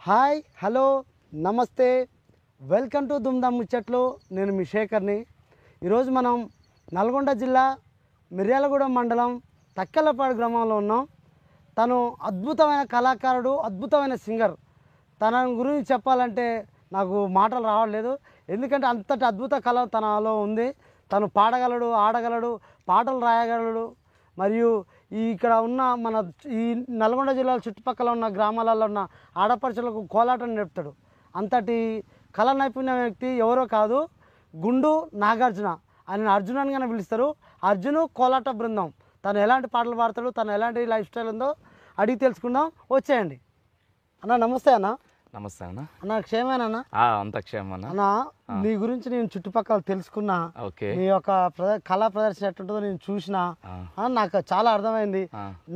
Hi hello నమస్తే welcome to దుమ్దాం ముచ్చట్లు. నేను మీ శేఖర్ని. ఈరోజు మనం నల్గొండ జిల్లా మిర్యాలగూడెం మండలం తక్కెలపాడు గ్రామంలో ఉన్నాం. తను అద్భుతమైన కళాకారుడు, అద్భుతమైన సింగర్. తన గురించి చెప్పాలంటే నాకు మాటలు రావట్లేదు, ఎందుకంటే అంతటి అద్భుత కళ తనలో ఉంది. తను పాడగలడు, ఆడగలడు, పాటలు రాయగలడు. మరియు ఇక్కడ ఉన్న మన ఈ నల్గొండ జిల్లా చుట్టుపక్కల ఉన్న గ్రామాలలో ఉన్న ఆడపడుచులకు కోలాటం నేర్పుతాడు. అంతటి కళా నైపుణ్య వ్యక్తి ఎవరో కాదు, గుండు నాగార్జున. ఆయన అర్జునన్గానే పిలుస్తారు. అర్జును కోలాట బృందం. తను ఎలాంటి పాటలు పాడతాడు, తను ఎలాంటి లైఫ్ స్టైల్ ఉందో అడిగి తెలుసుకుందాం. వచ్చేయండి అన్న. నమస్తే అన్న. నమస్తే అన్న. అన్న క్షేమేనా? అంత క్షేమం అన్న. నీ గురించి నేను చుట్టుపక్కల తెలుసుకున్నా. నీ యొక్క కళా ప్రదర్శన ఎట్టుంటుందో నేను చూసిన. నాకు చాలా అర్థమైంది.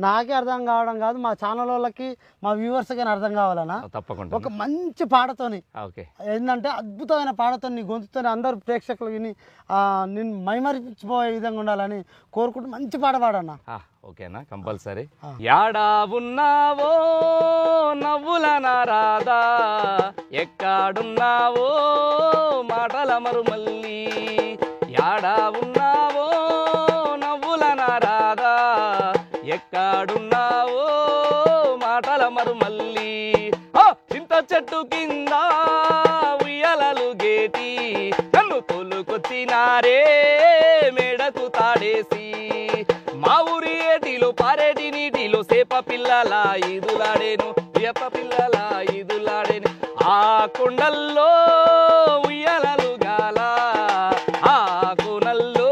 నాకే అర్థం కావడం కాదు, మా ఛానల్ వాళ్ళకి, మా వ్యూవర్స్ కానీ అర్థం కావాలన్నా. తప్పకుండా ఒక మంచి పాటతోని ఏంటంటే అద్భుతమైన పాటతో నీ గొంతుతోని అందరు ప్రేక్షకులు విని నేను మైమరిచిపోయే విధంగా ఉండాలని కోరుకుంటూ మంచి పాట పాడన్నా. ఓకేనా, కంపల్సరీ. యాడా ఉన్నావో నవ్వుల నారాదా, ఎక్కడున్నావో మాటల మరుమల్లి. యాడా ఉన్నావో నవ్వుల నారాదా, ఎక్కడున్నావో మాటల మరుమల్లి. చింత చెట్టు కింద ఉయ్యలలు గేటి నన్ను తోలుకొచ్చినారే మేడకు తాడేసి. మా ఊరి ఏటిలో పారేటి నీటిలో సేప పిల్లల ఈదులాడేను, వేప పిల్లల ఈదులాడేను. ఆ కొండల్లో ఉయ్యలలు గాల, ఆ కోనల్లో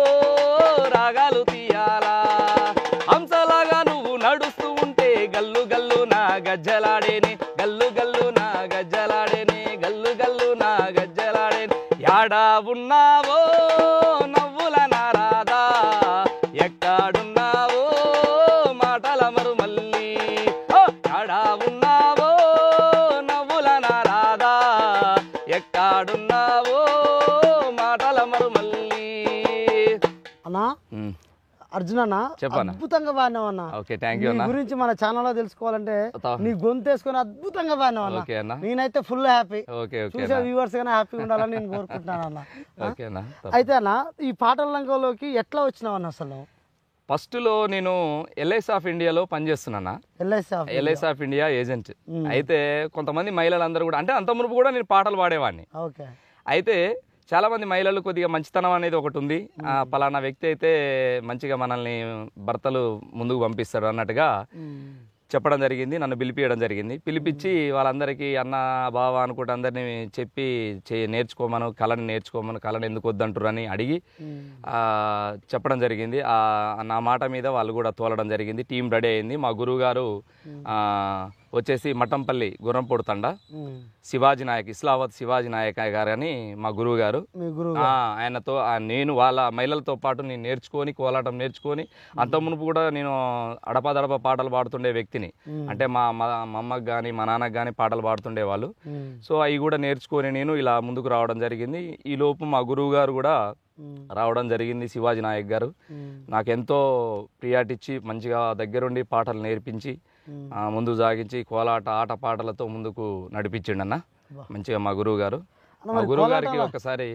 రాగాలు తీయాలా. హంసలాగా నువ్వు నడుస్తూ ఉంటే గల్లు గల్లు నా గజ్జలాడేనే, గల్లు గల్లు నా గజ్జలాడేనే, గల్లు గల్లు నా గజ్జలాడేనే. యాడా ఉన్నావో నవ్వుల నారాదా, ఎక్కడున్నావో మాటల మరుమల్లి. యాడా ఉన్నావో నవ్వుల నారాదా, ఎక్కడున్నావో మాటల మరుమల్లి. అన్నా అర్జున్ అన్న, అద్భుతంగా పాడినావు అన్న. నీ గురించి మన ఛానల్లో తెలుసుకోవాలంటే నీ గొంతు వేసుకొని అద్భుతంగా పాడినావు అన్న. నేనైతే ఫుల్ హ్యాపీ, చూసే వ్యూవర్స్ గానే హ్యాపీగా ఉండాలని నేను కోరుకుంటున్నాను అన్న. అయితే అన్న, ఈ పాటల రంగంలోకి ఎట్లా వచ్చినావు అన్న? అసలు ఫస్ట్ లో నేను ఎల్ఐసి ఆఫ్ ఇండియాలో పనిచేస్తున్నా. LIC of India agent. అయితే కొంతమంది మహిళలందరూ కూడా, అంటే అంత మునుపు కూడా నేను పాటలు పాడేవాడిని. అయితే చాలా మంది మహిళలు కొద్దిగా మంచితనం అనేది ఒకటి ఉంది. పలానా వ్యక్తి అయితే మంచిగా మనల్ని భర్తలు ముందుకు పంపిస్తాడు అన్నట్టుగా చెప్పడం జరిగింది. నన్ను పిలిపియడం జరిగింది. పిలిపించి వాళ్ళందరికీ అన్న బావ అనుకుంటే అందరినీ చెప్పి నేర్చుకోమను, కళని నేర్చుకోమను, కళని ఎందుకు వద్దంటారు అని అడిగి చెప్పడం జరిగింది. నా మాట మీద వాళ్ళు కూడా తోలడం జరిగింది. టీం రెడీ అయింది. మా గురువు గారు వచ్చేసి మఠంపల్లి గుర్రంపోడు తండ శివాజీ నాయక్, ఇస్లావత్ శివాజీ నాయక్ గారు అని మా గురువు గారు. ఆయనతో నేను వాళ్ళ మహిళలతో పాటు నేను నేర్చుకొని, కోలాటం నేర్చుకొని, అంత మునుపు కూడా నేను అడపదడప పాటలు పాడుతుండే వ్యక్తిని. అంటే మా అమ్మకి కానీ మా నాన్నకి కానీ పాటలు పాడుతుండే వాళ్ళు. సో అవి కూడా నేర్చుకొని నేను ఇలా ముందుకు రావడం జరిగింది. ఈ లోపు మా గురువు గారు కూడా రావడం జరిగింది. శివాజీ నాయక్ గారు నాకెంతో ప్రియారిటీ ఇచ్చి మంచిగా దగ్గరుండి పాటలు నేర్పించి ముందు సాగించి కోలాట ఆట పాటలతో ముందుకు నడిపించిండన్న మంచిగా మా గురువు గారు. మా గురువు గారికి ఒకసారి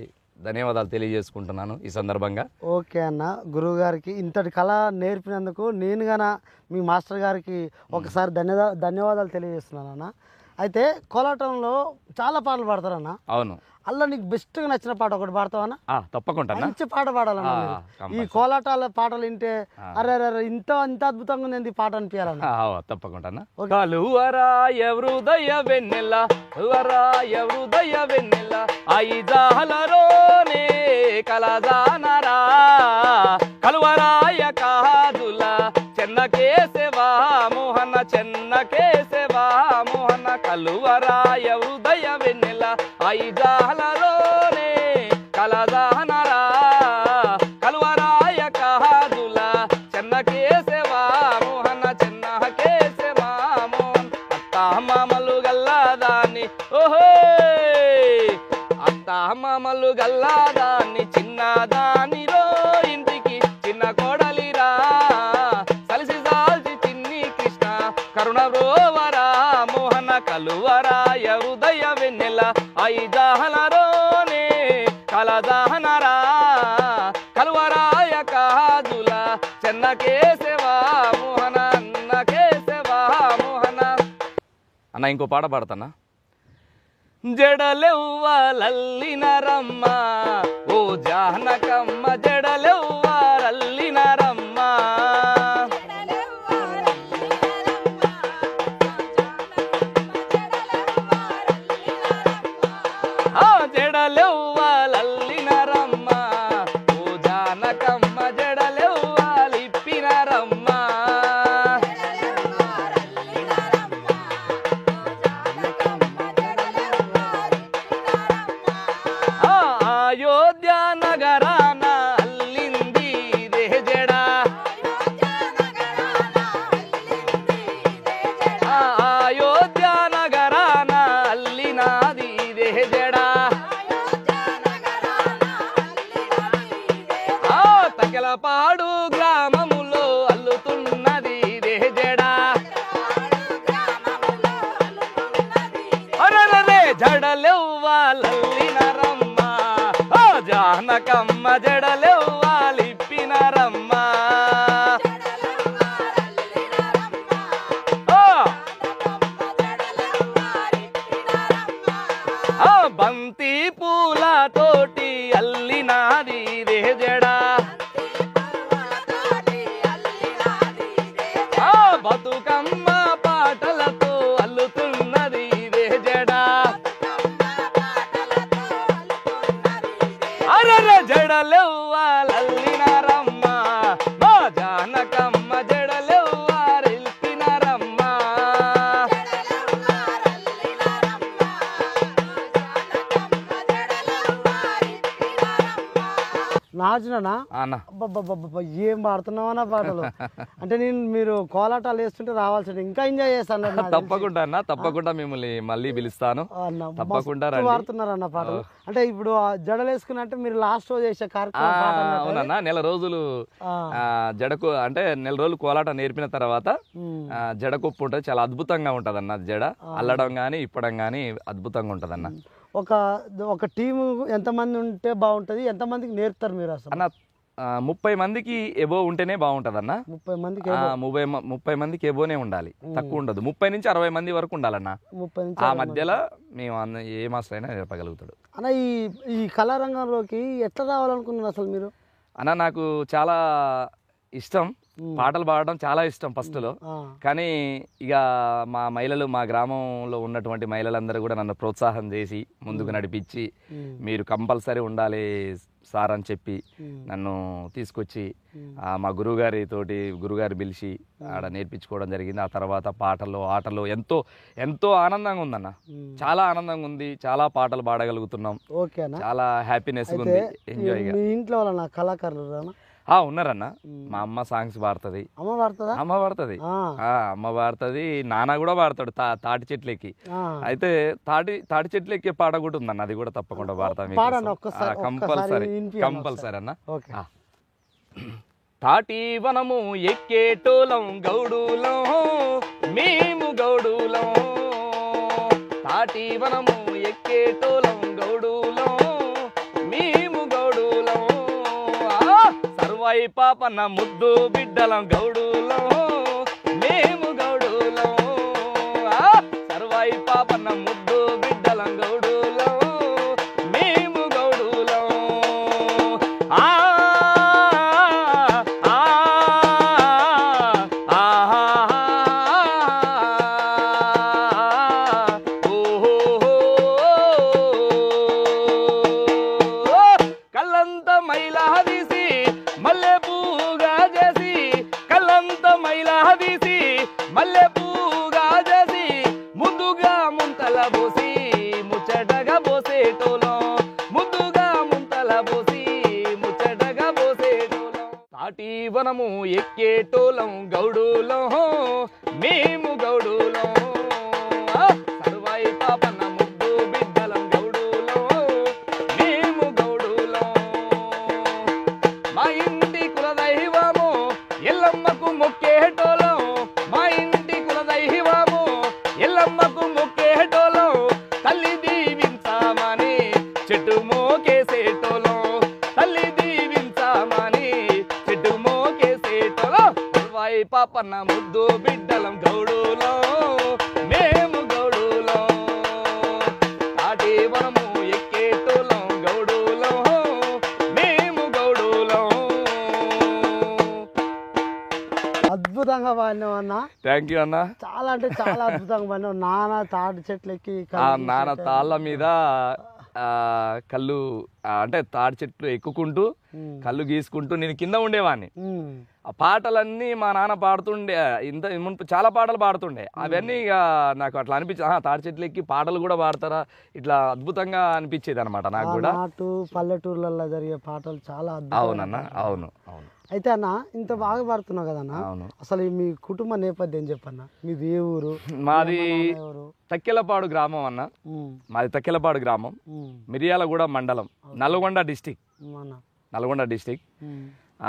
ధన్యవాదాలు తెలియజేసుకుంటున్నాను ఈ సందర్భంగా. ఓకే అన్న, గురువు గారికి ఇంతటి కళ నేర్పినందుకు నేను గాన మీ మాస్టర్ గారికి ఒకసారి ధన్యవాదాలు తెలియజేస్తున్నాను అన్న. అయితే కోలాటంలో చాలా పాటలు పాడతారన్న. అవును. అలా నీకు బెస్ట్ గా నచ్చిన పాట ఒకటి పాడతావన్నా? తప్పకుండా. మంచి పాట పాడాలన్నా. ఈ కోలాటాల పాటలు వింటే అరే ఇంత అద్భుతంగా ఉంది పాట అనిపించాలన్నా. తప్పకుండా. కలువరాయ హృదయ వెన్నెల, కలువరాయ హృదయ వెన్నెల, ఐ జాలరోనే కలదానరా, కలువరాయ కాదుల చెన్నకేశవా మోహన, చెన్నకేశవా మోహన, కలువరాయ హృదయ వెన్నెల, ఐ జాలరోనే కలదానరా, కలువరాయ కాదుల చెన్నకేశవా మోహన, చెన్నకేశవా మోహన్. అత్తామామలు గల్లాదాన్ని, ఓహో అత్తామామలు గల్లాదాన్ని, చిన్నదానిలో ఇంటికి చిన్న కోడలిరా, సలిసి సాల్చి చిన్ని కృష్ణ కరుణ రోవరా మోహన, కలువరా హృదయ వెన్నెల అయి జాహనరోనే కలదాహనరా కలువరాయ కాదుల చెన్న కేశవా మోహన అన్న కేశవా మోహన అన్న ఇంకో పాట పాడతానా జడలెవ్వలల్లిన రమ్మ ఓ జానకమ్మ జడలెవ్వలల్లిన రమ్మ జడలెవ్వలల్లిన రమ్మ ఓ జానకమ్మ జడలెవ్వలిప్పిన రమ్మ అయోధ్య నగరాన అల్లింది రే జడ అయోధ్య నగరాన అల్లినాది రే జడ తకెలపాడు గ్రామములో అల్లుతున్నది రే జడ అరరే జడలెవ్వలల్లిన రమ్మ జానకమ్మ జడలెవ్వలిప్పిన రమ్మ బంతి పూలతోటి అల్లినాది రే జడ బతుకమ్మ పాటలతో అల్లుతున్నది రే జడ అరరే జడలెవ్వలల్లిన రమ్మ మా జానకమ్మ జడలెవ్వలిప్పిన రమ్మ నాజునా అన్న అబ్బబ్బబ్బబ్బ ఏం పాడుతున్నావన్నా పాటలు అంటే మీరు కోలాటాలు వేస్తుంటే రావాల్సింది ఇంకా ఎంజాయ్ చేస్తాను తప్పకుండా అన్న తప్పకుండా మిమ్మల్ని మళ్ళీ పిలుస్తాను తప్పకుండా పాడుతున్నారన్న పాటలు అంటే ఇప్పుడు జడలు వేసుకున్నట్టు మీరు లాస్ట్ రోజు చేసే కార్యక్రమం అవునన్నా నెల రోజులు జడకు అంటే నెల రోజులు కోలాట నేర్పిన తర్వాత జడకొప్పు ఉంటుంది చాలా అద్భుతంగా ఉంటది అన్న జడ అల్లడం గానీ ఇప్పడం గానీ అద్భుతంగా ఉంటది అన్న ఒక టీము ఎంతమంది ఉంటే బాగుంటది ఎంతమందికి నేర్పుతారు మీరు అసలు అన్న 30 మందికి ఎబో ఉంటేనే బాగుంటది అన్న 30 మందికి 30 మందికి ఎబోనే ఉండాలి తక్కువ ఉండదు 30 నుంచి 60 మంది వరకు ఉండాలన్న 30 నుంచి ఆ మధ్యలో మేము ఏ మాస్టర్ అయినా నేర్పగలుగుతాడు అన్న ఈ కళారంగంలోకి ఎట్లా రావాలనుకున్నారు అసలు మీరు అన్న నాకు చాలా ఇష్టం పాటలు పాడడం చాలా ఇష్టం ఫస్ట్ లో కానీ ఇక మా మహిళలు మా గ్రామంలో ఉన్నటువంటి మహిళలందరూ కూడా నన్ను ప్రోత్సాహం చేసి ముందుకు నడిపించి మీరు కంపల్సరీ ఉండాలి సార్ అని చెప్పి నన్ను తీసుకొచ్చి మా గురుగారు పిలిచి ఆడ నేర్పించుకోవడం జరిగింది. ఆ తర్వాత పాటలు ఆటలు ఎంతో ఎంతో ఆనందంగా ఉందన్న, చాలా ఆనందంగా ఉంది. చాలా పాటలు పాడగలుగుతున్నాం, చాలా హ్యాపీనెస్ ఉంది, ఎంజాయ్. ఇంట్లో కళాకారులు ఉన్నారన్న. మా అమ్మ సాంగ్స్ పాడుతుంది, అమ్మ పాడుతుంది, నాన్న కూడా పాడతాడు తాటి చెట్లెక్కి. అయితే తాటి చెట్లు ఎక్కే పాట కూడా ఉందన్న, అది కూడా తప్పకుండా పాడతాం కంపల్సరీ అన్న. తాటి వనము ఎక్కేటోలం గౌడులం మేము గౌడులం, తాటి వనము ఎక్కేటోలం గౌడులం మేము గౌడులం, సర్వాయి పాపన్న ముద్దు బిడ్డలం గౌడులం మేము గౌడులం, సర్వాయి పాపన్న ముద్దు బిడ్డలం గౌడులం మేము గౌడులం. కల్లంత మైలా తీసి మల్లె పూగా చేసి, కల్లంత మైలా తీసి మల్లె పూగా చేసి, ముద్దుగా ముంతల పోసి ముచ్చటగా పోసేటోలం, ముద్దుగా ముంతల పోసి ముచ్చటగా పోసేటోలం, తాటి వనము ఎక్కేటోలం గౌడులం మేము గౌడులం, సర్వాయి పాపన్న ముద్దు బిడ్డలం గౌడులం మేము గౌడులం. మా ఇంటి కులదైవము ఎల్లమ్మకు మొక్కేటోలం, మా ఇంటి కులదైవము ఎల్లమ్మకు మొక్కేటోలం, పాపన్న ముద్దు బిడ్డలం గౌడులో మేము గౌడులో తాటి వనము ఎక్కేటోలం గౌడులో మేము గౌడులో. అద్భుతంగా పాడినావు అన్న. థ్యాంక్ యూ అన్న. చాలా అంటే చాలా అద్భుతంగా పాడినావు. నాన్న తాటి చెట్లు ఎక్కి నాన్న తాళ్ళ మీద కళ్ళు అంటే తాడి చెట్లు ఎక్కుకుంటూ కళ్ళు గీసుకుంటూ నేను కింద ఉండేవాడిని. ఆ పాటలన్నీ మా నాన్న పాడుతుండే. ఇంత మునుపు చాలా పాటలు పాడుతుండే. అవన్నీ ఇక నాకు అట్లా అనిపించింది, తాడి చెట్లు ఎక్కి పాటలు కూడా పాడతారా, ఇట్లా అద్భుతంగా అనిపించేది అనమాట నాకు కూడా. పల్లెటూర్లలో జరిగే పాటలు చాలా అవునన్నా. అవును అవును. అయితే అన్న ఇంత బాగా పాడుతున్నావు కదన్నా, అసలు మీ కుటుంబ నేపథ్యం చెప్పన్నా. మీది ఏ ఊరు? మాది తక్కెలపాడు గ్రామం అన్న. మాది తక్కెలపాడు గ్రామం, మిర్యాలగూడ మండలం, నల్గొండ డిస్టిక్. నల్గొండ డిస్టిక్.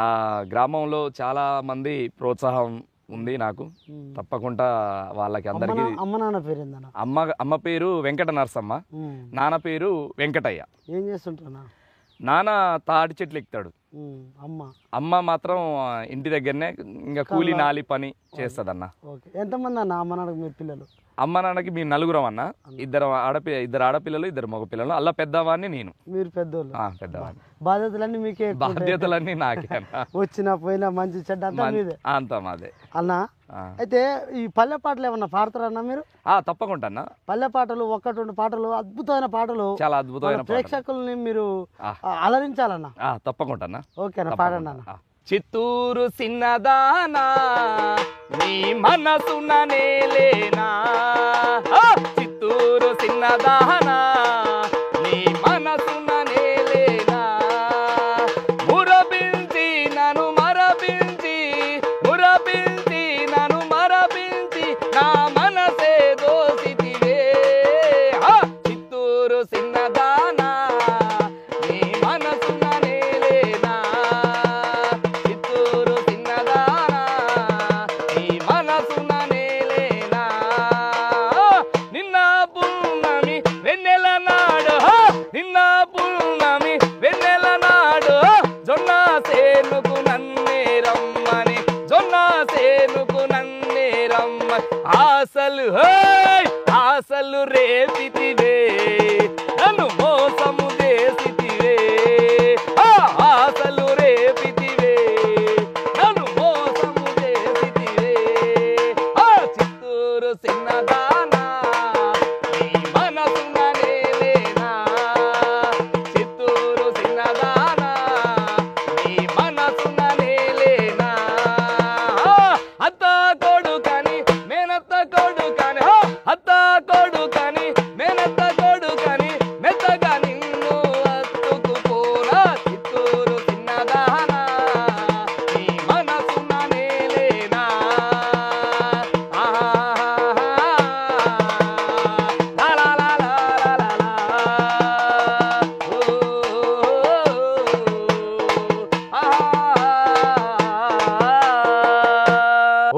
ఆ గ్రామంలో చాలా మంది ప్రోత్సాహం ఉంది నాకు. తప్పకుండా వాళ్ళకి అందరికి. అమ్మ నాన్న పేరు ఏందన్నా? అమ్మ పేరు వెంకట నరసమ్మ, నాన్న పేరు వెంకటయ్య. ఏం చేస్తుంటున్నా? నాన్న తాటి చెట్లు ఎక్కుతాడు, అమ్మ మాత్రం ఇంటి దగ్గరనే ఇంకా కూలి నాలి పని చేస్తదన్న. ఎంతమంది అన్న అమ్మ నాన్నకి మీ పిల్లలు? అమ్మ నాన్నకి మీ నలుగురం అన్న. ఇద్దరు ఆడపిల్లలు, ఇద్దరు మగ పిల్లలు. అలా పెద్దవాడిని నేను. మీరు పెద్దోళ్ళు? పెద్దవాడిని. బాధ్యతలన్నీ మీకే? బాధ్యతలన్నీ నాకే అన్న. వచ్చినా పోయినా మంచి చెడ్డ అంతా మాదే అన్న. అయితే ఈ పల్లె పాటలు ఏమన్నా పాడతారా అన్న మీరు? తప్పకుండా అన్న. పల్లె పాటలు 1-2 పాటలు, అద్భుతమైన పాటలు, చాలా అద్భుతమైన ప్రేక్షకుల్ని మీరు అలరించాలన్న. తప్పకుండా అన్న. ఓకేనా, పాడండి అన్న. చిత్తూరు సిన్నదానా నీ మనసున నేలేనా, చిత్తూరు సిన్నదానా నీ మనసున నేలేనా, మురబించి నన్ను మరబించి, మురబించి నన్ను మరబించి నా మనసే దోసితివే, చిత్తూరు సిన్నదానా నీ మనసున నేలేనా, నిన్న పూర్ణమి వెన్నెల నాడు జొన్న సేనుకు నన్నే రమ్మని, జొన్న సేనుకు నన్నే రమ్మని, ఆశలు రేపితివే నన్ను మోసము చేసితివే, ఆశలు రేపితివే నన్ను మోసము చేసితివే, చిత్తూరు సిన్నదానా నీ మనసున నేలేనా, చిత్తూరు సిన్నదానా నీ మనసున నేలేనా, అత్త కొడుకని మేనత్త కొడుకని, అత్త కొడుకని మేనత్త కొడుకని మెత్తగా నిన్ను అత్తుకుపోరా, చిత్తూరు సిన్నదానా నీ మనసున నేలేనా,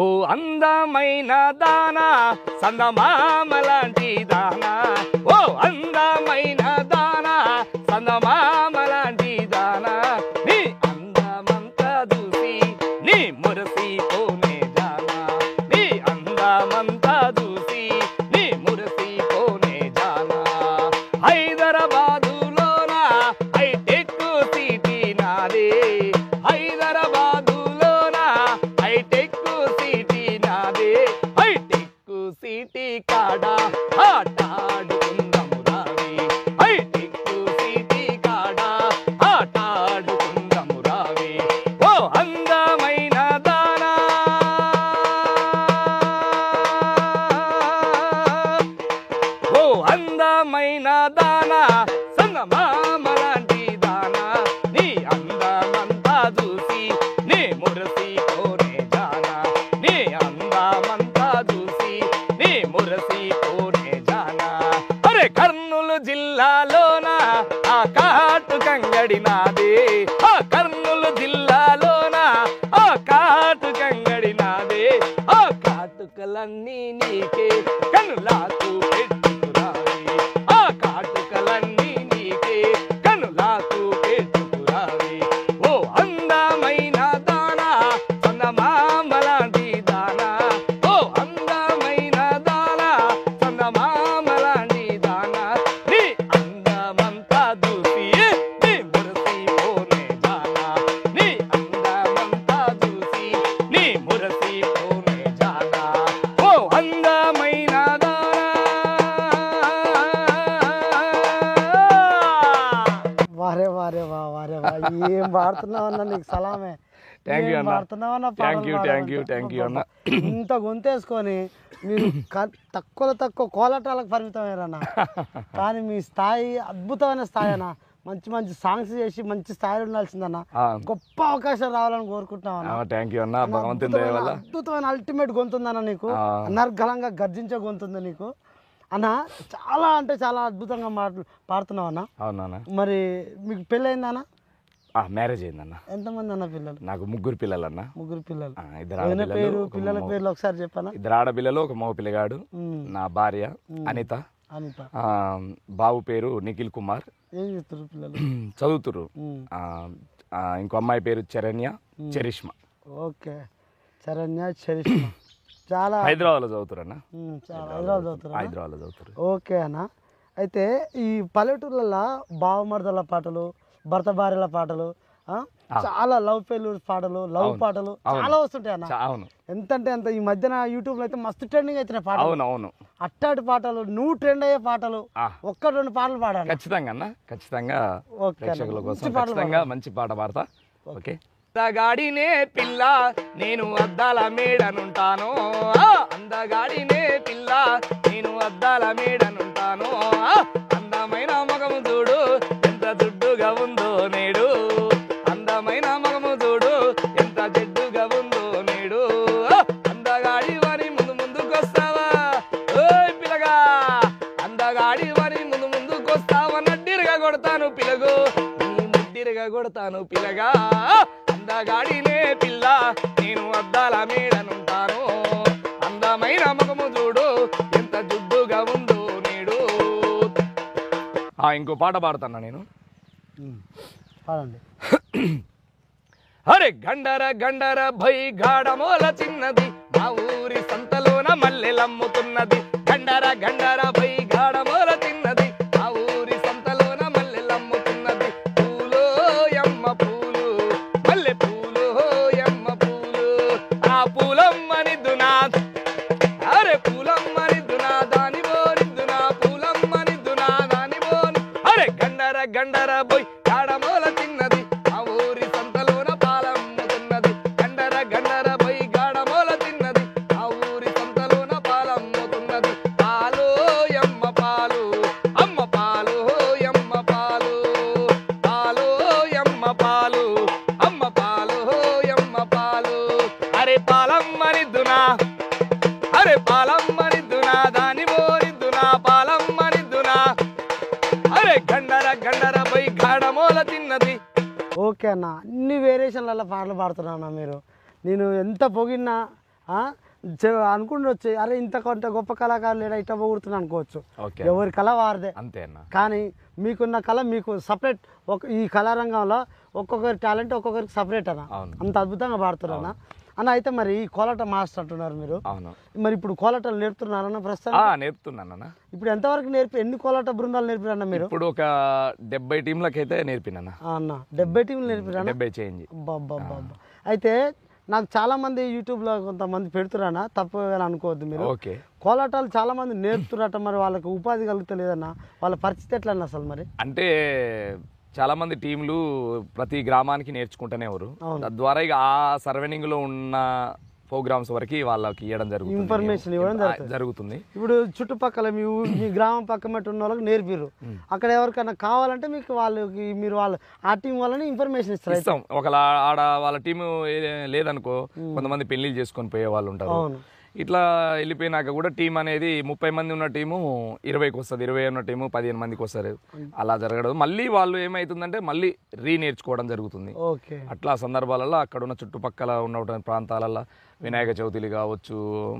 ఓ అందమైన దానా సందమామలాంటి దానా, ఓ అందమైన దానా సందమామలాంటి దానా, నీ అందమంతా చూసి నీ మురసిపోనే జానా, నీ అందమంతా చూసి నీ మురసిపోనే జానా, హైదరాబాదులోన హైటెక్ సిటీ నాదే, హైదరాబాదులోన హైటెక్ సిటీ నాదే, హైటెక్ సిటీ కాడ ఆటాడుకుందాము రావి, హైటెక్ సిటీ కాడ ఆటాడుకుందాము రావి, ఓ అందమైన దానా, ఓ అందమైన దానా సంగమామలాంటి దానా, నీ అందమంతా చూసి నీ మురసిపోనే జానా, నీ అందమంతా చూసి నీ మురసిపోనే జానా, అరే కర్నూలు జిల్లాలోన ఆ కాటు కంగడి నాదే, ఆ కర్నూలు జిల్లాలోన ఆ కాటు కంగడి నాదే, ఆ కాటుకలన్నీ నీకే కనులాకు పెట్టుకురావి, ఆ కాటుకలన్నీ నీకే కనులాకు పెట్టుకురావి, ఓ అందమైన దానా చందమామలాంటి దానా. వారే వారే వా వారే వా ఏం పాడుతున్నావు అన్న, నీకు సలామే. థ్యాంక్ యూ ఏం అన్న, పాడుతున్నావు అన్న, థ్యాంక్ యూ పాటలు థ్యాంక్ యూ పాడాలంటే. థ్యాంక్ యూ అన్న. ఇంత గొంతేసుకొని మీరు తక్కువ కోలాటాలకు పరిమితమయ్యారన్న. కానీ మీ స్థాయి అద్భుతమైన స్థాయి అన్న. మంచి మంచి సాంగ్స్ చేసి మంచి స్థాయిలో ఉండాల్సిందన్న. గొప్ప అవకాశం రావాలని కోరుకుంటున్నాం అన్న. థ్యాంక్ యూ అన్న, భగవంతుని దయ వల్ల. అద్భుతమైన అల్టిమేట్ గొంతుందన్న నీకు, అనర్గళంగా గర్జించే గొంతుంది నీకు అన్న. చాలా అంటే చాలా అద్భుతంగా పాడుతున్నావు అన్న. అవునా? మరి మీకు పెళ్ళయిందా అన్న? మ్యారేజ్ అయిందన్న. ఎంతమంది అన్న పిల్లలు? నాకు 3 పిల్లలు అన్న. 3 పిల్లలు. ఇద్దరు పేరు పిల్లల పేర్లు ఒకసారి చెప్పానా? 2 ఆడపిల్లలు, ఒక మగ పిల్లగాడు. నా భార్య అనిత. అనిత. బాబు పేరు నిఖిల్ కుమార్. ఏం చేస్తారు పిల్లలు? చదువుతురు. ఇంకో అమ్మాయి పేరు చరణ్య చరిష్మా. ఓకే, చరణ్య చరిష్మా. చాలా హైదరాబాద్లో చదువుతారు అన్న. హైదరాబాద్లో చదువుతారు. ఓకే అన్న. అయితే ఈ పల్లెటూర్లలో బావమర్దల పాటలు, భర్త భార్యల పాటలు, చాలా లవ్ ఫెయిల్యూర్ పాటలు, లవ్ పాటలు చాలా వస్తుంటాయి అన్న. అవును. ఎంత అంటే అంత ఈ మధ్యన యూట్యూబ్ లో అయితే మస్తు ట్రెండింగ్ అవుతున్నాయి పాటలు. అవును అవును. అట్టాటి పాటలు, నువ్వు ట్రెండ్ అయ్యే పాటలు, 1-2 పాటలు పాడాలి. ఖచ్చితంగా అన్న, ఖచ్చితంగా ప్రేక్షకుల కోసం ఖచ్చితంగా మంచి పాట పాడతా. ఓకే. అందగాడినే పిల్ల నేను అద్దాల మేడనుంటాను, అందగాడినే పిల్ల నేను అద్దాల మేడనుంటాను, అందమైన మగము చూడు ఎంత జుడ్డుగా ఉందో నేడు, అందమైన మగము చూడు ఎంత జడ్డుగా ఉందో నేడు, అందగాడి వారి ముందుకొస్తావా ఓయ్ పిల్లగా, అందగాడి వారి ముందుకొస్తావా, నడ్డిరగా కొడతాను పిల్లగు, ముడ్డిరగా కొడతాను పిల్లగా, అందగాడినే పిల్ల నేను అద్దాల మేడనుంటాను, అందమైన మగము చూడు ఎంత జుడ్డుగా ఉందో నేడు. ఇంకో పాట పాడుతున్నా నేను. అరే గండర గండర భై గాడమోల చిన్నది, మా ఊరి సంతలోన మల్లెలమ్ముతున్నది, గండర గండర భై గాడమోల చిన్నది, మా ఊరి సంతలోన మల్లెలమ్ముతున్నది, పూలో యమ్మ పూలు మల్లె పూలు యమ్మ పూలు, ఆ పూలమ్మనిద్దునా అరే పూలమ్మనిద్దునా దాని బోనిద్దునా, పూలమ్మనిద్దునా దాని బోని, అరే గండర గండర భై గాడమోల చిన్నది, మా ఊరి సంతలోన పాలమ్ముతున్నది, గండర గండర భై గాడమోల చిన్నది, మా ఊరి సంతలోన పాలమ్ముతున్నది, పాలు యమ్మ పాలు అమ్మ పాలు యమ్మ పాలు, పాలు యమ్మ పాలు అమ్మ పాలు యమ్మ పాలు, అరే పాలమ్మనిద్దునా అరే పాలమ్మనిద్దునా దాని బోనిద్దునా, పాలమ్మనిద్దునా అరే గండర గండర బై గాడమోల తిన్నది. ఓకే అన్న, అన్ని వేరియేషన్లలో పాటలు పాడుతున్నా మీరు. నేను ఎంత పొగిన్నా అనుకుంటూ అరే ఇంత కొంత గొప్ప కళాకారులు లేడా ఇట్లా పొగుడుతున్నా అనుకోవచ్చు. ఎవరి కళ వారిదే అంతే అన్న. కానీ మీకున్న కళ మీకు సపరేట్. ఈ కళారంగంలో ఒక్కొక్కరి టాలెంట్ ఒక్కొక్కరికి సపరేట్ అన్న. అంత అద్భుతంగా పాడుతున్నా అన్న. అయితే మరి ఈ కోలాట మాస్టర్ అంటున్నారు మీరు. అవును. మరి ఇప్పుడు కోలాటాలు నేర్పుతున్నారన్న ప్రస్తుతం? నేర్పుతున్నాను. ఇప్పుడు ఎంతవరకు ఎన్ని కోలాట బృందాలు నేర్పిరన్న మీరు? ఇప్పుడు ఒక 70 టీంలకి అయితే నేర్పినా అన్న. 70 టీంలు నేర్పిరా? 70 చేంజ్. అయితే నాకు చాలా మంది యూట్యూబ్లో కొంతమంది పెడుతున్నా, తప్పుగా అనుకోవద్దు మీరు. ఓకే. కోలాటాలు చాలా మంది నేర్పుతున్నట్ట, మరి వాళ్ళకి ఉపాధి కలుగుతలేదన్న, వాళ్ళ పరిస్థితి ఎట్లా అన్న అసలు? మరి అంటే చాలా మంది టీంలు ప్రతి గ్రామానికి నేర్చుకుంటూనేవారు, తద్వారా ఇక ఆ సర్వెనింగ్ లో ఉన్న ప్రోగ్రామ్స్ వరకు వాళ్ళకి ఇవ్వడం జరుగుతుంది, ఇన్ఫర్మేషన్ ఇవ్వడం జరుగుతుంది. ఇప్పుడు చుట్టుపక్కల మీ గ్రామం పక్క మట్టి ఉన్న వాళ్ళకి నేర్పిరు, అక్కడ ఎవరికైనా కావాలంటే మీకు వాళ్ళకి మీరు ఆ టీం వాళ్ళని ఇన్ఫర్మేషన్ ఇస్తాం. ఒకవేళ ఆడ వాళ్ళ టీం లేదనుకో, కొంతమంది పెళ్లిళ్ళు చేసుకొని పోయే వాళ్ళు ఉంటారు. ఇట్లా వెళ్ళిపోయినాక కూడా టీం అనేది 30 మంది ఉన్న టీము 20కి వస్తుంది, 20 ఉన్న టీము 15 మందికి వస్తారు. అలా జరగడం మళ్ళీ వాళ్ళు ఏమవుతుందంటే మళ్ళీ నేర్చుకోవడం జరుగుతుంది. అట్లా సందర్భాలలో అక్కడ ఉన్న చుట్టుపక్కల ఉన్న ప్రాంతాలలో వినాయక చవితిలు కావచ్చు,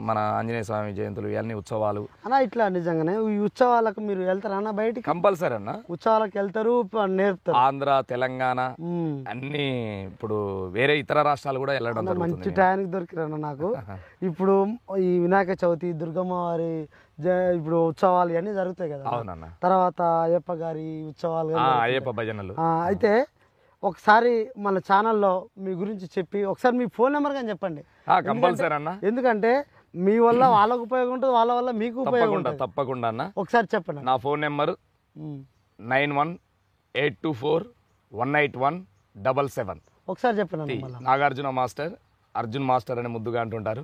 మన ఆంజనేయ స్వామి జయంతులు, ఇవన్నీ ఉత్సవాలు అన్న. ఇట్లా నిజంగానే ఈ ఉత్సవాలకు మీరు వెళ్తారా అన్న? బయటికి కంపల్సరీ అన్న ఉత్సవాలకు వెళ్తారు, నేర్పుతారు. ఆంధ్ర, తెలంగాణ అన్ని, ఇప్పుడు వేరే ఇతర రాష్ట్రాలు కూడా వెళ్ళడం మంచి టైంకి దొరికిరన్న నాకు. ఇప్పుడు ఈ వినాయక చవితి, దుర్గమ్మ వారి ఇప్పుడు ఉత్సవాలు ఇవన్నీ జరుగుతాయి కదా. అవునన్న. తర్వాత అయ్యప్ప గారి ఉత్సవాలు, అయ్యప్ప భజనలు. అయితే ఒకసారి మన ఛానల్లో మీ గురించి చెప్పి ఒకసారి మీ ఫోన్ నెంబర్ కానీ చెప్పండి. కంపల్సరీ అన్న, ఎందుకంటే మీ వల్ల వాళ్ళకు ఉపయోగం ఉంటుంది, వాళ్ళ వల్ల మీకు ఉపయోగం ఉంటుంది. తప్పకుండా అన్న, ఒకసారి చెప్పండి. నా ఫోన్ నెంబర్ 91824824 9117. ఒకసారి చెప్పండి. నాగార్జున మాస్టర్, అర్జున్ మాస్టర్ అని ముద్దుగా అంటుంటారు.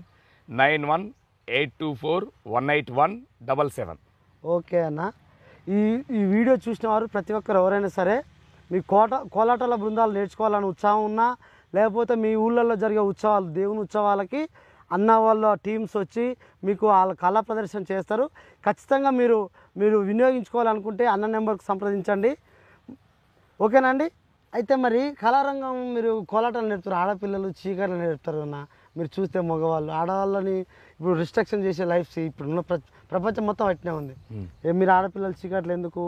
9182418177. ఓకే అన్న. ఈ ఈ వీడియో చూసిన వారు ప్రతి ఒక్కరు ఎవరైనా సరే మీ కోలాటాల బృందాలు నేర్చుకోవాలని ఉత్సాహం ఉన్నా, లేకపోతే మీ ఊళ్ళల్లో జరిగే ఉత్సవాలు, దేవుని ఉత్సవాలకి అన్న వాళ్ళ టీమ్స్ వచ్చి మీకు వాళ్ళ కళా ప్రదర్శన చేస్తారు. ఖచ్చితంగా మీరు వినియోగించుకోవాలనుకుంటే అన్న నెంబర్కి సంప్రదించండి. ఓకేనండి. అయితే మరి కళారంగం మీరు కోలాటాలు నేర్పుతారు, ఆడపిల్లలు చీకట్లు నేర్పుతారు అన్న. మీరు చూస్తే మగవాళ్ళు ఆడవాళ్ళని ఇప్పుడు రిస్ట్రిక్షన్ చేసే లైఫ్ ఇప్పుడున్న ప్రపంచం మొత్తం అట్నే ఉంది. మీరు ఆడపిల్లలు చీకట్లు ఎందుకు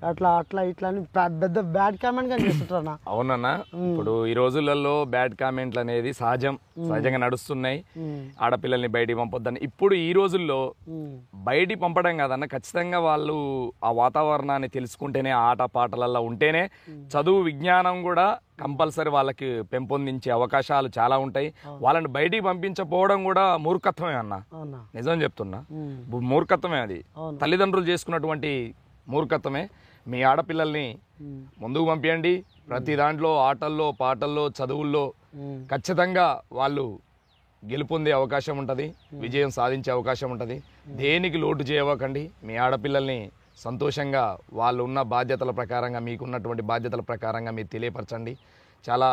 అట్లా ఇట్లా అని పెద్ద బ్యాడ్ కామెంట్ గా చేస్తుంటారా? అవునన్నా, ఇప్పుడు ఈ రోజులలో బ్యాడ్ కామెంట్లు అనేది సహజంగా నడుస్తున్నాయి. ఆడపిల్లల్ని బయటికి పంపొద్దని. ఇప్పుడు ఈ రోజుల్లో బయటికి పంపడం కాదన్న, ఖచ్చితంగా వాళ్ళు ఆ వాతావరణాన్ని తెలుసుకుంటేనే, ఆట పాటలలో ఉంటేనే చదువు విజ్ఞానం కూడా కంపల్సరీ వాళ్ళకి పెంపొందించే అవకాశాలు చాలా ఉంటాయి. వాళ్ళని బయటికి పంపించకపోవడం కూడా మూర్ఖత్వమే అన్న, నిజం చెప్తున్నా. మూర్ఖత్వమే అది, తల్లిదండ్రులు చేసుకున్నటువంటి మూర్ఖత్వమే. మీ ఆడపిల్లల్ని ముందుకు పంపించండి. ప్రతి దాంట్లో ఆటల్లో, పాటల్లో, చదువుల్లో ఖచ్చితంగా వాళ్ళు గెలుపొందే అవకాశం ఉంటుంది, విజయం సాధించే అవకాశం ఉంటుంది. దేనికి లోటు చేయవకండి. మీ ఆడపిల్లల్ని సంతోషంగా వాళ్ళు ఉన్న బాధ్యతల ప్రకారంగా, మీకున్నటువంటి బాధ్యతల ప్రకారంగా మీరు తెలియపరచండి. చాలా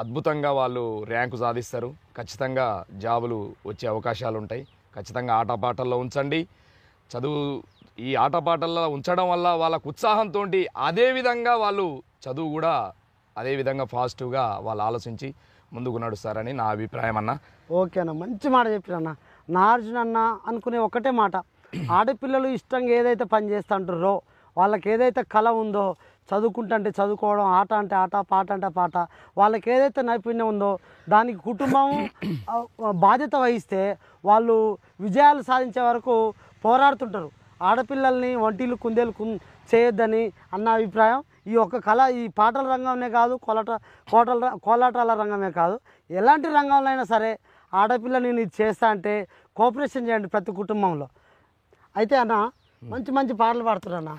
అద్భుతంగా వాళ్ళు ర్యాంకు సాధిస్తారు. ఖచ్చితంగా జాబులు వచ్చే అవకాశాలు ఉంటాయి. ఖచ్చితంగా ఆటపాటల్లో ఉంచండి. చదువు ఈ ఆటపాటల్లో ఉంచడం వల్ల వాళ్ళకు ఉత్సాహంతో అదేవిధంగా వాళ్ళు చదువు కూడా అదేవిధంగా పాజిటివ్గా వాళ్ళు ఆలోచించి ముందుకు నడుస్తారని నా అభిప్రాయం అన్న. ఓకే అన్న, మంచి మాట చెప్పిరన్న. నాగార్జున అన్న అనుకునే ఒకటే మాట, ఆడపిల్లలు ఇష్టంగా ఏదైతే పని చేస్తుంటారో, వాళ్ళకి ఏదైతే కళ ఉందో, చదువుకుంటే చదువుకోవడం, ఆట అంటే ఆట, పాట అంటే పాట, వాళ్ళకి ఏదైతే నైపుణ్యం ఉందో దానికి కుటుంబం బాధ్యత వహిస్తే వాళ్ళు విజయాలు సాధించే వరకు పోరాడుతుంటారు. ఆడపిల్లల్ని ఒంటీలు కుందేలు చేయొద్దని అన్న అభిప్రాయం. ఈ ఒక్క కళ ఈ పాటల రంగంనే కాదు, కోలాటాల రంగమే కాదు, ఎలాంటి రంగంలో అయినా సరే ఆడపిల్లని ఇది చేస్తా అంటే కోఆపరేషన్ చేయండి ప్రతి కుటుంబంలో. అయితే అన్న మంచి మంచి పాటలు పాడుతారు అన్న,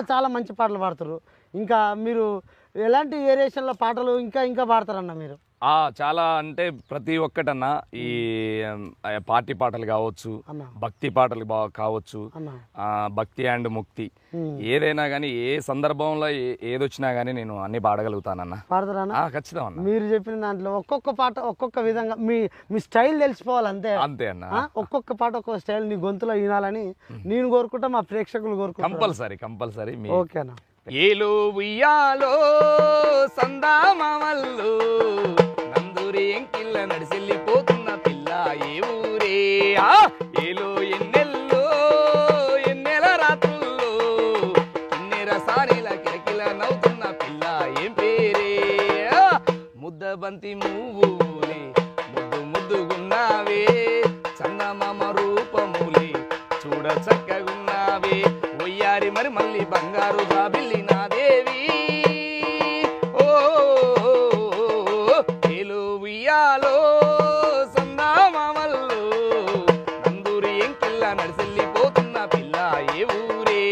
చాలా మంచి పాటలు పాడుతారు. ఇంకా మీరు ఎలాంటి వేరియేషన్ల పాటలు ఇంకా పాడతారన్న మీరు? చాలా అంటే ప్రతి ఒక్కటన్నా ఈ పార్టీ పాటలు కావచ్చు, భక్తి పాటలు కావచ్చు, భక్తి అండ్ ముక్తి, ఏదైనా కానీ ఏ సందర్భంలో ఏదొచ్చినా కానీ నేను అన్ని పాడగలుగుతానన్నా. పాడతారా? ఖచ్చితంగా అన్న. మీరు చెప్పిన దాంట్లో ఒక్కొక్క పాట ఒక్కొక్క విధంగా మీ స్టైల్ తెలిసిపోవాలి అంతే అన్న. ఒక్కొక్క పాట ఒక్కొక్క స్టైల్ నీ గొంతులో వినాలని నేను కోరుకుంటా, మా ప్రేక్షకులు కోరుకుంటా. కంపల్సరీ. ఓకేనా? ఏలో ఉయ్యాలో సందామల్లు నందూరి ఎంకిల్ల నడిచెల్లిపోతున్న పిల్ల ఏ ఊరే, ఏలో ఎన్నెల్లో ఎన్నెల రాత్రుల్లో కిన్నెర సారెల కిరకిల నవ్వుతున్న పిల్ల ఏం పేరే, ముద్దబంతి మూవులే ముద్దుగున్నావే, చందమామ రూపములే చూడ చక్కగున్నావే, ఒయ్యారి మరి మళ్ళీ బంగారు జాబిల్లి నా దేవి, ఓ ఏలో ఉయ్యాలో సందామల్లు నందూరి ఎంకిల్ల నడిచెల్లిపోతున్న పిల్ల ఏ ఊరే,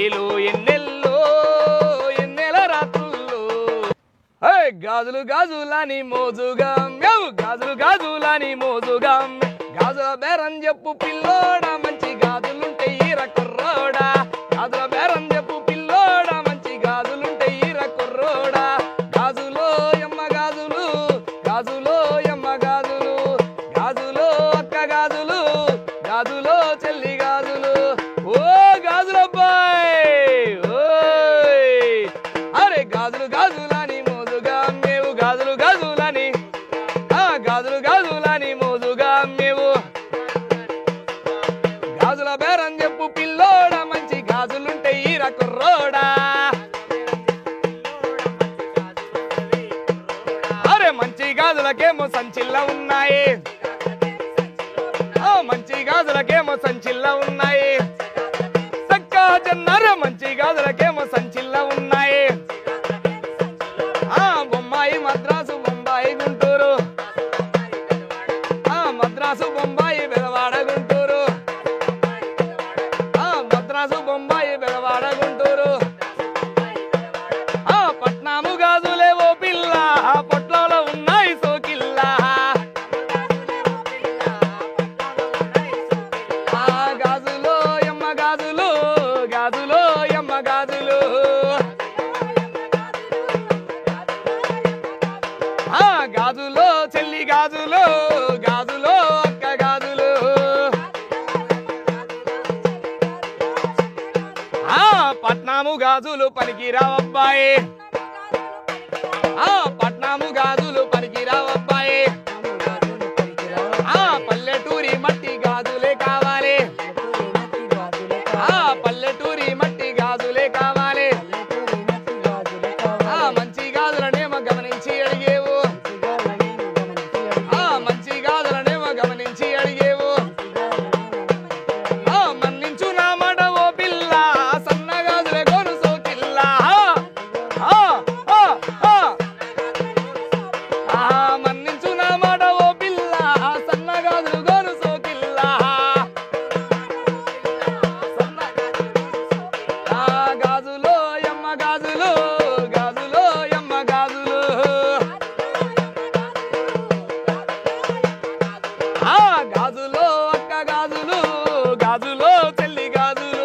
ఏలో ఎన్నెల్లో ఎన్నెల రాత్రుల్లో, గాజులు గాజులని మోజుగా మేము, గాజులని మోజుగా గాజుల బేరం చెప్పు పిల్లోడా, మంచి గాజులుంటే ఈర కుర్రోడా, గాజుల బేరం చెప్పు పిల్లోడా, మంచి గాజులుంటే ఈర కుర్రోడా, గాజులో ఎమ్మ గాజులు, గాజులో ఎమ్మ గాజులు, గాజులో అక్క గాజులు, గాజులో చెల్లి గాజులు, ఓ గాజులబ్బాయ్ ఓయ్, అరే గాజులని మోజుగా మేము, గాజులని మోజుగా మేము, గాజుల బేరం చెప్పు పిల్లోడా, మంచి గాజులుంటే ఈర కుర్రోడా, అరే మంచి గాజులకేమో సంచిల్ల ఉన్నాయి, మంచి గాజులకేమో సంచిల్ల ఉన్నాయి, చక్కా జన్నర మంచి గాజులకేమో సంచిల్ల ఉన్నాయి, బొమ్మాయి మద్రాసు బొంబాయి గుంటూరు, మద్రాసు బొంబాయి బెదవాడ గుంటూరు, మద్రాసు బొంబాయి బెదవాడ గుంటూరు, పట్నాము గాజులు పనికిరావబ్బాయి పట్నాము గాజులు పనికిరావబ్బాయి పల్లెటూరి మట్టి గాజులే కావాలి పల్లెటూరి మట్టి గాజులే కావాలి మంచి గాజులనేమో గమనించి అడిగేవు మంచి గాజులనేమో గమనించి అడిగేవు మన్నించు నా మాట ఓ పిల్ల సన్న గాజులే కొను సోకిల్ల మన్నించు నా మాట ఓ పిల్ల సన్న గాజులు కొను సోకిల్ల గాజులో యమ్మ గాజులు గాజులో యమ్మ గాజులు గాజులో అక్క గాజులు గాజులో చెల్లి గాజులు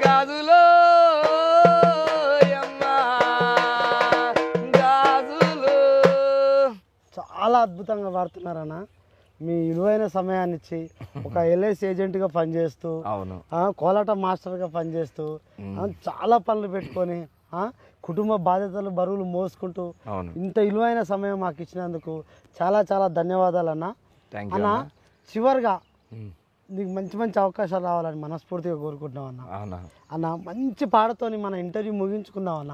గాజులో యమ్మ గాజులు. చాలా అద్భుతంగా వాడుతున్నారన్న. మీ విలువైన సమయాన్ని ఇచ్చి ఒక ఎల్ఐసి ఏజెంట్గా పనిచేస్తూ అవును కోలాట మాస్టర్గా పనిచేస్తూ చాలా పనులు పెట్టుకొని కుటుంబ బాధ్యతలు బరువులు మోసుకుంటూ ఇంత విలువైన సమయం మాకు ఇచ్చినందుకు చాలా చాలా ధన్యవాదాలు అన్న. అన్న చివరిగా నీకు మంచి మంచి అవకాశాలు రావాలని మనస్ఫూర్తిగా కోరుకుంటున్నాం అన్న. అన్న మంచి పాటతోని మన ఇంటర్వ్యూ ముగించుకుందాం అన్న.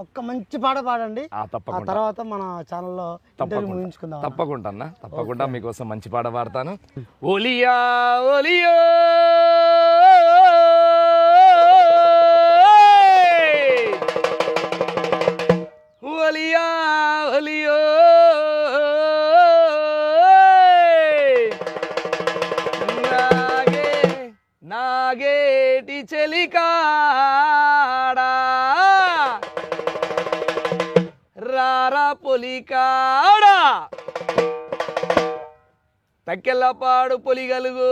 ఒక్క మంచి పాట పాడండి, ఆ తర్వాత మన ఛానల్లో ఇంటర్వ్యూ ముగించుకుందాం. తప్పకుండా అన్న, తప్పకుండా మీకోసం మంచి పాట పాడతాను. ఓలియా ఓలియో ఓలియా ఓలియో నాగేటి చెలికాడా రారా పొలికాడా తక్కెళ్ళపాడు పొలిగలుగు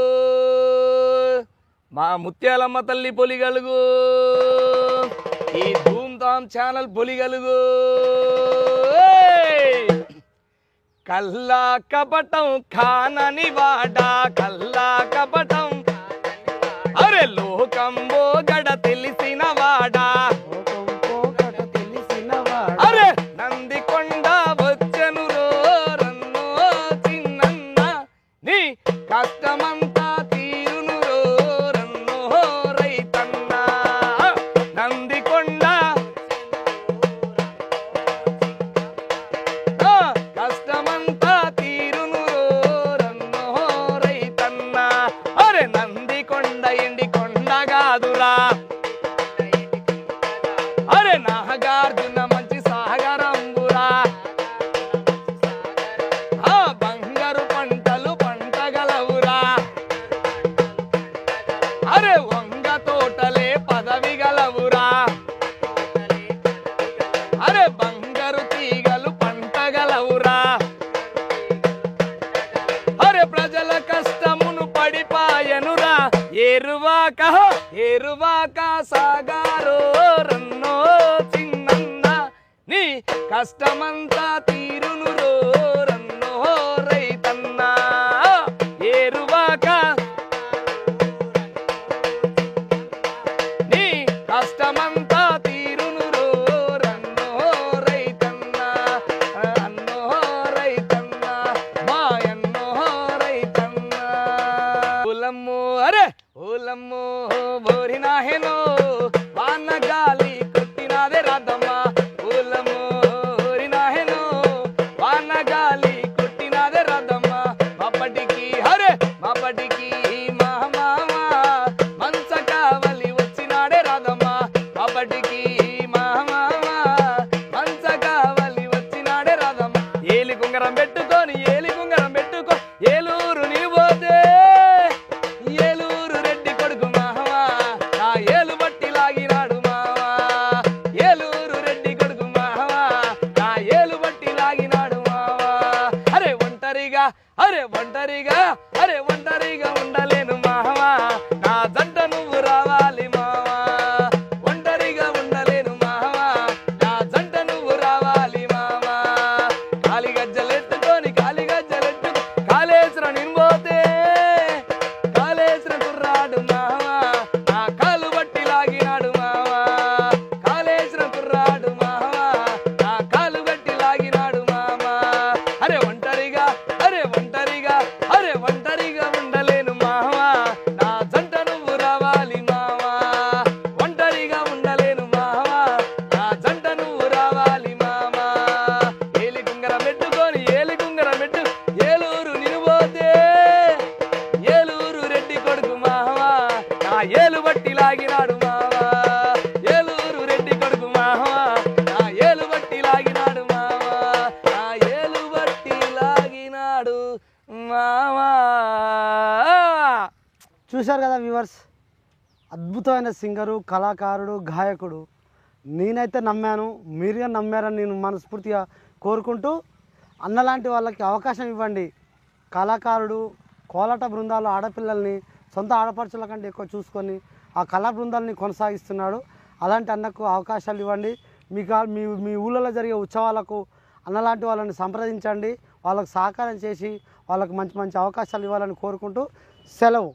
మా ముత్యాలమ్మ తల్లి పొలిగలుగు ఈ ధూమ్ధామ్ ఛానల్ పొలిగలుగు కల్లా కపటం ఖానని వాడా కల్లా కపటం అరే లోకంబో గడ తెలిసిన వాడా అరే నందికొండ వచ్చెను రన్నో చిన్నన్న నీ కష్టమంతా తీరును రన్నో రైతన్న నందికొండ కష్టమంతా తీరును రన్నో రైతన్న అరే నందికొండ ఎండి కొండ కాదురా అరే నాగార్జున మంచి సాగరంబురా బంగారు పంటలు పంటగలవురా అరే వంగ తోటలే పదవి గలవురా అరే బంగారు తీగలు పంటగలవురా అరే ప్రజల కష్టమును పడిపాయనురా ఏరువాక ఏరువాక సాగారో రన్నో చిన్నన్న నీ కష్టమంతా తీరును రన్నో రైతన్న ఏరువాక నీ కష్టమంతా తీరును రన్నో రైతన్న అన్నో రైతన్న మాయన్నో రైతన్న ఓలమ్మో అరే ఓలమ్మో బోరినాహెనో వాన గాలి కొట్టినాదే రాధమ్మ ఓలమ్మో బోరినాహెనో వాన గాలి కొట్టినాదే రాధమ్మ మాపటికి అరే మాపటికి మా మామ మంచ కావలి వచ్చినాడే రాధమ్మ మాపటికి మా మామ మంచ కావలి వచ్చినాడే రాధమ్మ ఏలి కుంగరం పెట్టుకొని ఏలి కుంగరం పెట్టుకో ఏలూరు నీ పోతే ఏలూరు రెడ్డి కొడుకు మామ నా ఏలూరు చూశారు కదా వ్యూవర్స్, అద్భుతమైన సింగరు, కళాకారుడు, గాయకుడు. నేనైతే నమ్మాను, మీరుగా నమ్మారని నేను మనస్ఫూర్తిగా కోరుకుంటూ, అన్నలాంటి వాళ్ళకి అవకాశం ఇవ్వండి. కళాకారుడు కోలాట బృందాలు ఆడపిల్లల్ని సొంత ఆడపడుచుల కంటే ఎక్కువ చూసుకొని ఆ కళా బృందాలని కొనసాగిస్తున్నాడు. అలాంటి అన్నకు అవకాశాలు ఇవ్వండి. మీ ఊళ్ళలో జరిగే ఉత్సవాలకు అన్నలాంటి వాళ్ళని సంప్రదించండి. వాళ్ళకు సహకారం చేసి వాళ్ళకు మంచి మంచి అవకాశాలు ఇవ్వాలని కోరుకుంటూ సెలవు.